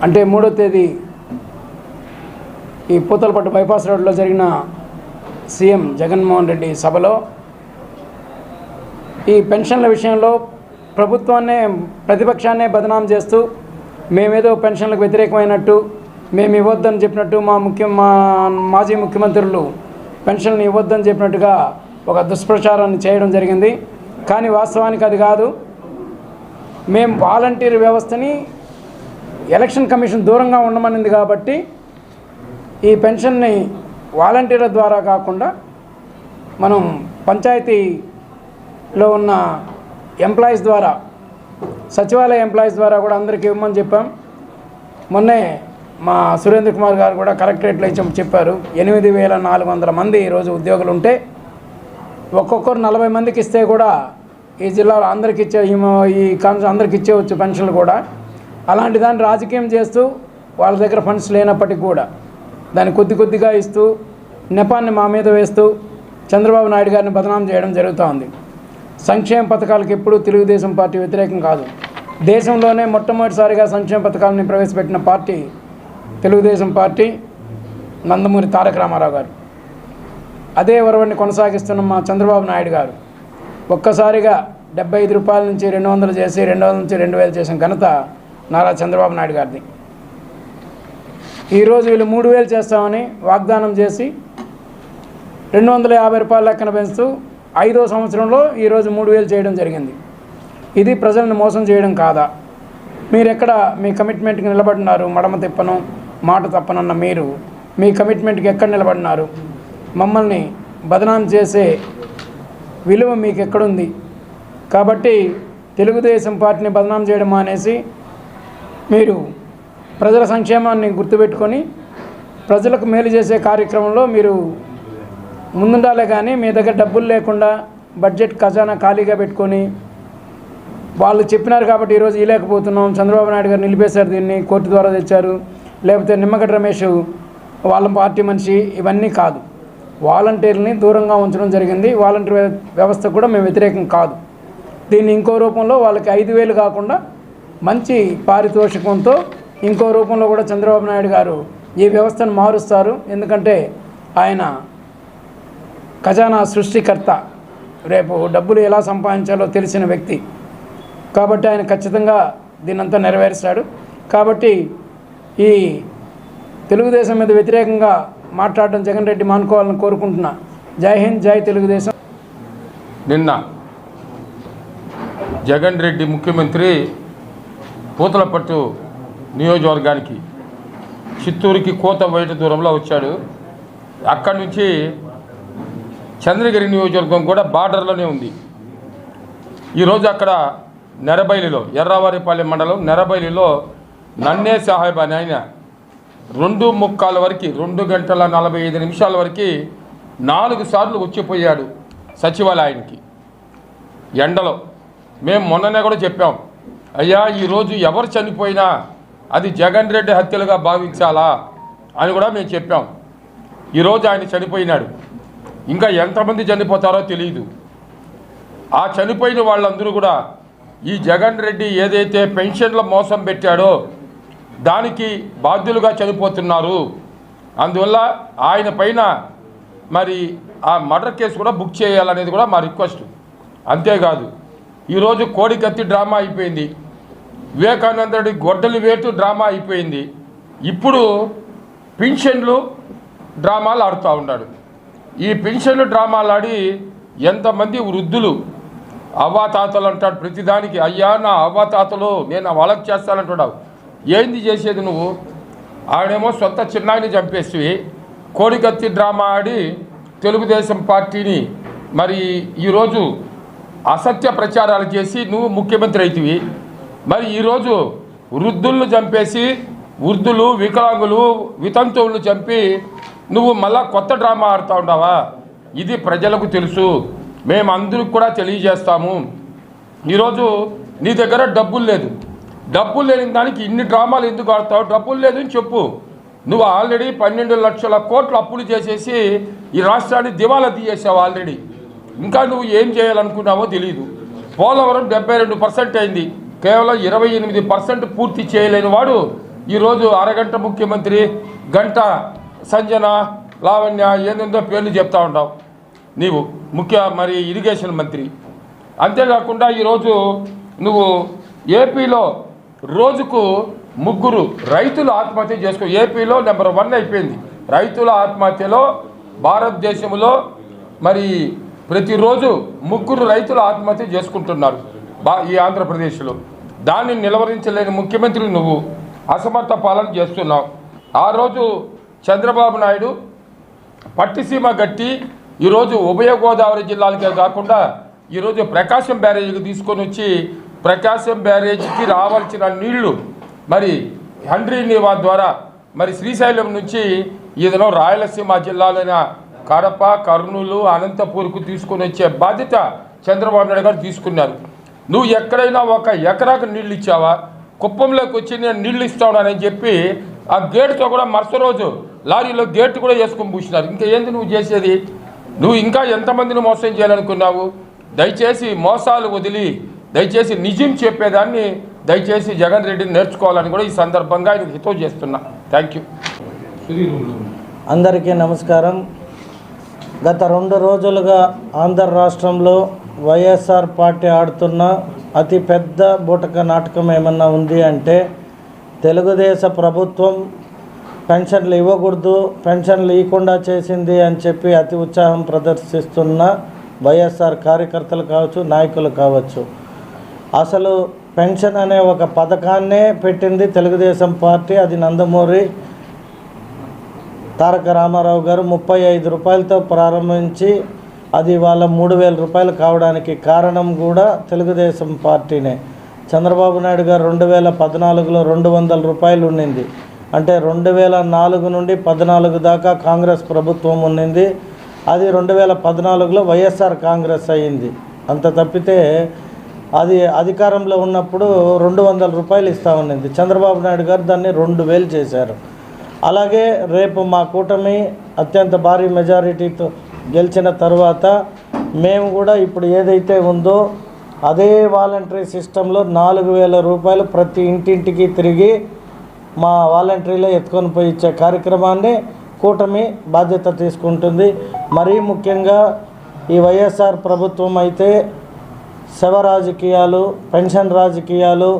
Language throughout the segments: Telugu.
అంటే 3వ తేదీ ఈ పూతలపట్టు బైపాస్ రోడ్లో జరిగిన సీఎం జగన్మోహన్ రెడ్డి సభలో ఈ పెన్షన్ల విషయంలో ప్రభుత్వాన్నే ప్రతిపక్షాన్నే బదనాం చేస్తూ మేమేదో పెన్షన్లకు వ్యతిరేకమైనట్టు మేము ఇవ్వద్దని చెప్పినట్టు మా మాజీ ముఖ్యమంత్రులు పెన్షన్లు ఇవ్వద్దని చెప్పినట్టుగా ఒక దుష్ప్రచారాన్ని చేయడం జరిగింది. కానీ వాస్తవానికి అది కాదు. మేము వాలంటీర్ వ్యవస్థని ఎలక్షన్ కమిషన్ దూరంగా ఉండమనింది కాబట్టి ఈ పెన్షన్ని వాలంటీర్ల ద్వారా కాకుండా మనం పంచాయతీలో ఉన్న ఎంప్లాయీస్ ద్వారా, సచివాలయ ఎంప్లాయీస్ ద్వారా కూడా అందరికీ ఇవ్వమని చెప్పాం. మొన్నే మా సురేంద్ర కుమార్ గారు కూడా కలెక్టరేట్లో చెప్పారు. 8,400 మంది ఈరోజు ఉద్యోగులు ఉంటే ఒక్కొక్కరు 40 మందికి ఇస్తే కూడా ఈ జిల్లాలో అందరికి ఇచ్చే ఈ కాన్స్టిట్యూన్సీ అందరికి ఇచ్చేవచ్చు పెన్షన్లు కూడా. అలాంటి దాన్ని రాజకీయం చేస్తూ వాళ్ళ దగ్గర ఫండ్స్ లేనప్పటికీ కూడా దాన్ని కొద్దిగా ఇస్తూ నెపాన్ని మా మీద వేస్తూ చంద్రబాబు నాయుడు గారిని బదనాం చేయడం జరుగుతూ ఉంది. సంక్షేమ పథకాలకు ఎప్పుడూ తెలుగుదేశం పార్టీ వ్యతిరేకం కాదు. దేశంలోనే మొట్టమొదటిసారిగా సంక్షేమ పథకాలని ప్రవేశపెట్టిన పార్టీ తెలుగుదేశం పార్టీ, నందమూరి తారక రామారావు గారు. అదే వరవడిని కొనసాగిస్తున్న మా చంద్రబాబు నాయుడు గారు ఒక్కసారిగా 75 రూపాయల నుంచి 200 చేసి 200 నుంచి 2000 చేసిన ఘనత నారా చంద్రబాబు నాయుడు గారిది. ఈరోజు వీళ్ళు 3000 చేస్తామని వాగ్దానం చేసి 250 రూపాయల లెక్కన పెంచుతూ 5వ సంవత్సరంలో ఈరోజు 3000 చేయడం జరిగింది. ఇది ప్రజలను మోసం చేయడం కాదా? మీరెక్కడ మీ కమిట్మెంట్కి నిలబడినారు? మడమ తిప్పను మాట తప్పనన్న మీరు మీ కమిట్మెంట్కి ఎక్కడ నిలబడినారు? మమ్మల్ని బదనాం చేసే విలువ మీకు ఎక్కడుంది? కాబట్టి తెలుగుదేశం పార్టీని బదనాం చేయడం మానేసి మీరు ప్రజల సంక్షేమాన్ని గుర్తుపెట్టుకొని ప్రజలకు మేలు చేసే కార్యక్రమంలో మీరు ముందుండాలే. కానీ మీ దగ్గర డబ్బులు లేకుండా బడ్జెట్ ఖజానా ఖాళీగా పెట్టుకొని వాళ్ళు చెప్పినారు కాబట్టి ఈరోజు ఇవ్వలేకపోతున్నాం, చంద్రబాబు నాయుడు గారు నిలిపేశారు, దీన్ని కోర్టు ద్వారా తెచ్చారు, లేకపోతే నిమ్మగడ్డ రమేష్ వాళ్ళ పార్టీ మనిషి, ఇవన్నీ కాదు. వాలంటీర్ని దూరంగా ఉంచడం జరిగింది. వాలంటీర్ వ్యవస్థ కూడా మేము వ్యతిరేకం కాదు. దీన్ని ఇంకో రూపంలో వాళ్ళకి 5,000 కాకుండా మంచి పారితోషికంతో ఇంకో రూపంలో కూడా చంద్రబాబు నాయుడు గారు ఈ వ్యవస్థను మారుస్తారు. ఎందుకంటే ఆయన ఖజానా సృష్టికర్త, రేపు డబ్బులు ఎలా సంపాదించాలో తెలిసిన వ్యక్తి కాబట్టి ఆయన ఖచ్చితంగా దీనంతా నెరవేరుస్తాడు. కాబట్టి ఈ తెలుగుదేశం మీద వ్యతిరేకంగా మాట్లాడడం జగన్ రెడ్డి మానుకోవాలని కోరుకుంటున్నా. జై హింద్, జై తెలుగుదేశం. నిన్న జగన్ రెడ్డి ముఖ్యమంత్రి పూతలపట్టు నియోజకవర్గానికి చిత్తూరుకి కోత బయట దూరంలో వచ్చాడు. అక్కడి నుంచి చంద్రగిరి నియోజకవర్గం కూడా బార్డర్లోనే ఉంది. ఈరోజు అక్కడ నెరబైలిలో, ఎర్రవారిపాలెం మండలం నెరబైలిలో నన్నే సాహెబ్ అని ఆయన 2:45 వరకు 2 గంటల 45 నిమిషాల వరకు 4 సార్లు వచ్చిపోయాడు సచివాలయానికి ఎండలో. మేము మొన్ననే కూడా చెప్పాం, అయ్యా ఈరోజు ఎవరు చనిపోయినా అది జగన్ రెడ్డి హత్యలుగా భావించాలా అని కూడా మేము చెప్పాం. ఈరోజు ఆయన చనిపోయినాడు. ఇంకా ఎంతమంది చనిపోతారో తెలియదు. ఆ చనిపోయిన వాళ్ళందరూ కూడా ఈ జగన్ రెడ్డి ఏదైతే పెన్షన్ల మోసం పెట్టాడో దానికి బాధ్యులుగా చనిపోతున్నారు. అందువల్ల ఆయన పైన మరి ఆ మర్డర్ కేసు కూడా బుక్ చేయాలనేది కూడా మా రిక్వెస్ట్. అంతేకాదు ఈరోజు కోడికత్తి డ్రామా అయిపోయింది, వివేకానంద రెడ్డి గొడ్డలి వేటు డ్రామా అయిపోయింది. ఇప్పుడు పెన్షన్లు డ్రామాలు ఆడుతూ ఉన్నాడు. ఈ పెన్షన్లు డ్రామాలు ఆడి ఎంతమంది వృద్ధులు అవ్వాతాతలు అంటాడు ప్రతిదానికి. అయ్యా నా అవ్వాతాతలు నేను వాళ్ళకి చేస్తానంటున్నావు. ఏంది చేసేది నువ్వు? ఆడేమో సొంత చిన్నాయిని చంపేసి కోడికత్తి డ్రామా ఆడి తెలుగుదేశం పార్టీని మరి ఈరోజు అసత్య ప్రచారాలు చేసి నువ్వు ముఖ్యమంత్రి అవుతివి. మరి ఈరోజు వృద్ధులను చంపేసి వృద్ధులు, వికలాంగులు, వితంతువులను చంపి నువ్వు మళ్ళా కొత్త డ్రామా ఆడుతూ ఉన్నావా? ఇది ప్రజలకు తెలుసు, మేము అందరికి కూడా తెలియజేస్తాము. ఈరోజు నీ దగ్గర డబ్బులు లేదు, డబ్బులు లేని దానికి ఇన్ని డ్రామాలు ఎందుకు ఆడతావు? డబ్బులు లేదని చెప్పు. నువ్వు ఆల్రెడీ 12 లక్షల కోట్లు అప్పులు చేసేసి ఈ రాష్ట్రాన్ని దివాలా తీయేసావు ఆల్రెడీ. ఇంకా నువ్వు ఏం చేయాలనుకున్నావో తెలియదు. పోలవరం 72% అయింది, కేవలం 28% పూర్తి చేయలేని వాడు ఈరోజు అరగంట ముఖ్యమంత్రి, గంట సంజన, లావణ్య ఏందో పేర్లు చెప్తా ఉంటావు నీవు మరి ఇరిగేషన్ మంత్రి. అంతేకాకుండా ఈరోజు నువ్వు ఏపీలో రోజుకు 3 రైతులు ఆత్మహత్య చేసుకో. ఏపీలో నెంబర్ 1 అయిపోయింది రైతుల ఆత్మహత్యలో. భారతదేశంలో మరి ప్రతిరోజు 3 రైతులు ఆత్మహత్య చేసుకుంటున్నారు ఈ ఆంధ్రప్రదేశ్లో. దాన్ని నిలవరించలేని ముఖ్యమంత్రి నువ్వు అసమర్థ పాలన చేస్తున్నావు. ఆ రోజు చంద్రబాబు నాయుడు పట్టిసీమ గట్టి ఈరోజు ఉభయ గోదావరి జిల్లాలకే కాకుండా ఈరోజు ప్రకాశం బ్యారేజీకి తీసుకొని వచ్చి ప్రకాశం బ్యారేజీకి రావాల్సిన నీళ్లు మరి హండ్రీ నీవా ద్వారా మరి శ్రీశైలం నుంచి ఏదైనా రాయలసీమ జిల్లాలైన కడప, కర్నూలు, అనంతపూర్కు తీసుకొని వచ్చే బాధ్యత చంద్రబాబు నాయుడు గారు తీసుకున్నారు. నువ్వు ఎక్కడైనా 1 ఎకరాకు నీళ్ళు ఇచ్చావా? కుప్పంలోకి వచ్చి నేను నీళ్ళు ఇస్తానని చెప్పి ఆ గేటుతో కూడా మరుసటి రోజు లారీలో గేటు కూడా వేసుకొని పూసినారు. ఇంకా ఏంది నువ్వు చేసేది? నువ్వు ఇంకా ఎంతమందిని మోసం చేయాలనుకున్నావు? దయచేసి మోసాలు వదిలి దయచేసి నిజం చెప్పేదాన్ని దయచేసి జగన్ రెడ్డిని నేర్చుకోవాలని కూడా ఈ సందర్భంగా ఆయనకు హితవు చేస్తున్నా. Thank you. అందరికీ నమస్కారం. గత 2 రోజులుగా ఆంధ్ర రాష్ట్రంలో వైఎస్ఆర్ పార్టీ ఆడుతున్న అతిపెద్ద బూటక నాటకం ఏమన్నా ఉంది అంటే తెలుగుదేశ ప్రభుత్వం పెన్షన్లు ఇవ్వకూడదు, పెన్షన్లు ఇవ్వకుండా చేసింది అని చెప్పి అతి ఉత్సాహం ప్రదర్శిస్తున్న వైఎస్ఆర్ కార్యకర్తలు కావచ్చు, నాయకులు కావచ్చు. అసలు పెన్షన్ అనే ఒక పథకాన్నే పెట్టింది తెలుగుదేశం పార్టీ. అది నందమూరి తారక రామారావు గారు 35 రూపాయలతో ప్రారంభించి అది ఇవాళ 3000 రూపాయలు కావడానికి కారణం కూడా తెలుగుదేశం పార్టీనే. చంద్రబాబు నాయుడు గారు 2014లో 200 రూపాయలు ఉండింది. అంటే 2004 నుండి 14 దాకా కాంగ్రెస్ ప్రభుత్వం ఉండింది. అది 2014లో వైఎస్ఆర్ కాంగ్రెస్ అయ్యింది. అంత తప్పితే అది అధికారంలో ఉన్నప్పుడు 200 రూపాయలు ఇస్తూ ఉండింది. చంద్రబాబు నాయుడు గారు దాన్ని 2000 చేశారు. అలాగే రేపు మా కూటమి అత్యంత భారీ మెజారిటీతో గెలిచిన తర్వాత మేము కూడా ఇప్పుడు ఏదైతే ఉందో అదే వాలంటరీ సిస్టంలో 4000 రూపాయలు ప్రతి ఇంటింటికి తిరిగి మా వాలంటరీలో ఎత్తుకొని పోయి ఇచ్చే కార్యక్రమాన్ని కూటమి బాధ్యత తీసుకుంటుంది. మరీ ముఖ్యంగా ఈ వైఎస్ఆర్ ప్రభుత్వం అయితే శవ రాజకీయాలు, పెన్షన్ రాజకీయాలు,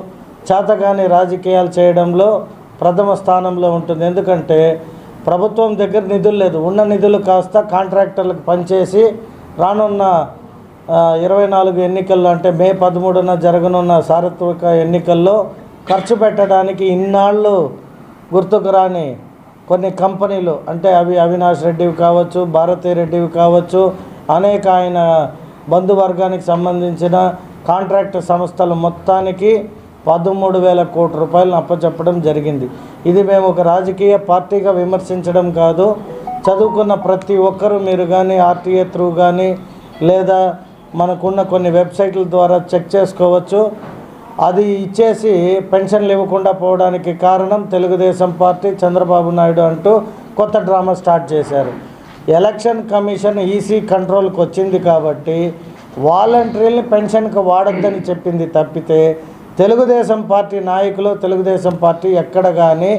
చేతగాని రాజకీయాలు చేయడంలో ప్రథమ స్థానంలో ఉంటుంది. ఎందుకంటే ప్రభుత్వం దగ్గర నిధులు లేదు. ఉన్న నిధులు కాస్త కాంట్రాక్టర్లకు పనిచేసి రానున్న 24 ఎన్నికల్లో అంటే మే 13న జరగనున్న సార్వత్రిక ఎన్నికల్లో ఖర్చు పెట్టడానికి ఇన్నాళ్ళు గుర్తుకు రాని కొన్ని కంపెనీలు అంటే అవి అవినాష్ రెడ్డివి కావచ్చు, భారతీ రెడ్డివి కావచ్చు, అనేక ఆయన బంధువర్గానికి సంబంధించిన కాంట్రాక్ట్ సంస్థలు మొత్తానికి 13,000 కోట్ల రూపాయలను అప్పచెప్పడం జరిగింది. ఇది మేము ఒక రాజకీయ పార్టీగా విమర్శించడం కాదు. చదువుకున్న ప్రతి ఒక్కరూ మీరు కానీ ఆర్టీఏ త్రూ కానీ లేదా మనకున్న కొన్ని వెబ్సైట్ల ద్వారా చెక్ చేసుకోవచ్చు. అది ఇచ్చేసి పెన్షన్లు ఇవ్వకుండా పోవడానికి కారణం తెలుగుదేశం పార్టీ, చంద్రబాబు నాయుడు అంటూ కొత్త డ్రామా స్టార్ట్ చేశారు. ఎలక్షన్ కమిషన్ ఈసీ కంట్రోల్కి వచ్చింది కాబట్టి వాలంటీర్ని పెన్షన్కి వాడొద్దని చెప్పింది తప్పితే తెలుగుదేశం పార్టీ నాయకులు, తెలుగుదేశం పార్టీ ఎక్కడ కానీ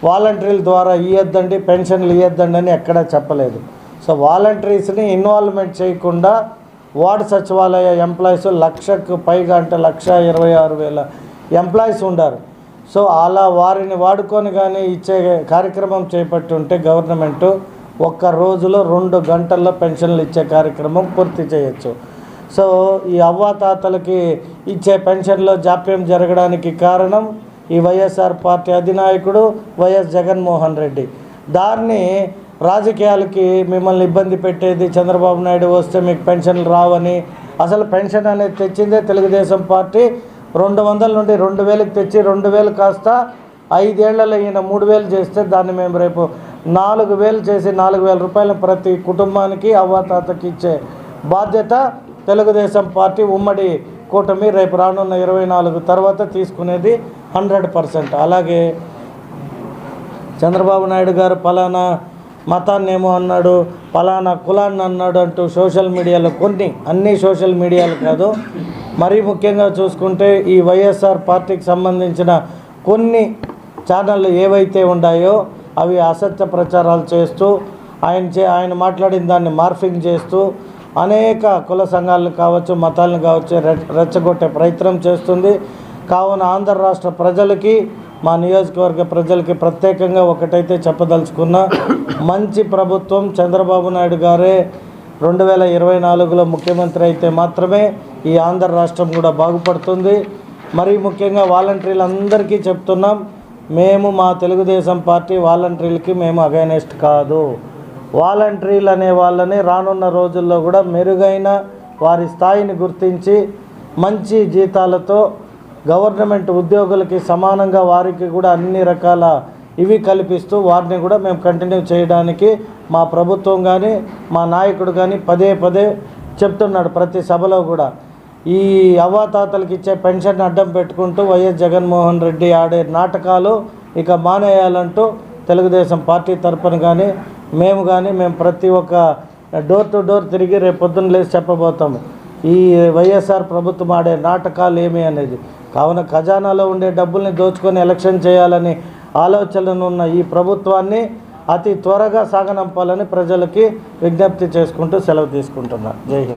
వాలంటీర్ల ద్వారా ఇవ్వద్దండి, పెన్షన్లు ఇవ్వద్దండి అని ఎక్కడా చెప్పలేదు. సో వాలంటీర్స్ని ఇన్వాల్వ్మెంట్ చేయకుండా వార్డు సచివాలయ ఎంప్లాయీస్ 1,00,000కు పైగా అంటే 1,26,000 ఎంప్లాయీస్ ఉండారు. సో అలా వారిని వాడుకొని కానీ ఇచ్చే కార్యక్రమం చేపట్టుంటే గవర్నమెంటు ఒక్క రోజులో 2 గంటల్లో పెన్షన్లు ఇచ్చే కార్యక్రమం పూర్తి చేయొచ్చు. సో ఈ అవ్వాతాతలకి ఇచ్చే పెన్షన్లో జాప్యం జరగడానికి కారణం ఈ వైఎస్ఆర్ పార్టీ అధినాయకుడు వైఎస్ జగన్మోహన్ రెడ్డి. దాన్ని రాజకీయాలకి మిమ్మల్ని ఇబ్బంది పెట్టేది, చంద్రబాబు నాయుడు వస్తే మీకు పెన్షన్లు రావని. అసలు పెన్షన్ అనేది తెచ్చిందే తెలుగుదేశం పార్టీ. 200 నుండి 2,000కి తెచ్చి 2,000 కాస్త 5 ఏళ్లలో ఈయన 3,000 చేస్తే దాన్ని మేము రేపు 4,000 చేసి 4,000 రూపాయలు ప్రతి కుటుంబానికి అవ్వాతాతకి ఇచ్చే బాధ్యత తెలుగుదేశం పార్టీ ఉమ్మడి కూటమి రేపు రానున్న 24 తర్వాత తీసుకునేది 100%. అలాగే చంద్రబాబు నాయుడు గారు పలానా మతాన్ని ఏమో అన్నాడు, పలానా కులాన్ని అన్నాడు అంటూ సోషల్ మీడియాలో అన్ని సోషల్ మీడియాలు కాదు, మరీ ముఖ్యంగా చూసుకుంటే ఈ వైఎస్ఆర్ పార్టీకి సంబంధించిన కొన్ని ఛానళ్ళు ఏవైతే ఉన్నాయో అవి అసత్య ప్రచారాలు చేస్తూ ఆయన మాట్లాడిన దాన్ని మార్ఫింగ్ చేస్తూ అనేక కుల సంఘాలను కావచ్చు, మతాలను కావచ్చు రెచ్చగొట్టే ప్రయత్నం చేస్తుంది. కావున ఆంధ్ర రాష్ట్ర ప్రజలకి, మా నియోజకవర్గ ప్రజలకి ప్రత్యేకంగా ఒకటైతే చెప్పదలుచుకున్నా, మంచి ప్రభుత్వం చంద్రబాబు నాయుడు గారే 2024లో ముఖ్యమంత్రి అయితే మాత్రమే ఈ ఆంధ్ర రాష్ట్రం కూడా బాగుపడుతుంది. మరీ ముఖ్యంగా వాలంటీర్లందరికీ చెప్తున్నాం, మేము మా తెలుగుదేశం పార్టీ వాలంటీర్లకి మేము అగైనెస్ట్ కాదు. వాలంటీర్లు అనే వాళ్ళని రానున్న రోజుల్లో కూడా మెరుగైన వారి స్థాయిని గుర్తించి మంచి జీతాలతో గవర్నమెంట్ ఉద్యోగులకి సమానంగా వారికి కూడా అన్ని రకాల ఇవి కల్పిస్తూ వారిని కూడా మేము కంటిన్యూ చేయడానికి మా ప్రభుత్వం కానీ మా నాయకుడు కానీ పదే చెప్తున్నాడు ప్రతి సభలో కూడా. ఈ అవ్వాతాతలకు ఇచ్చే పెన్షన్ అడ్డం పెట్టుకుంటూ వైఎస్ జగన్మోహన్ రెడ్డి ఆడే నాటకాలు ఇక మానేయాలంటూ తెలుగుదేశం పార్టీ తరపున కానీ మేము ప్రతి ఒక్క డోర్ టు డోర్ తిరిగి రేపు పొద్దున్న లేచి చెప్పబోతాము ఈ వైఎస్ఆర్ ప్రభుత్వం ఆడే నాటకాలు ఏమి అనేది. కావున ఖజానాలో ఉండే డబ్బుల్ని దోచుకొని ఎలక్షన్ చేయాలని ఆలోచనలు ఉన్న ఈ ప్రభుత్వాన్ని అతి త్వరగా సాగనంపాలని ప్రజలకి విజ్ఞప్తి చేసుకుంటూ సెలవు తీసుకుంటున్నా. జై హింద్.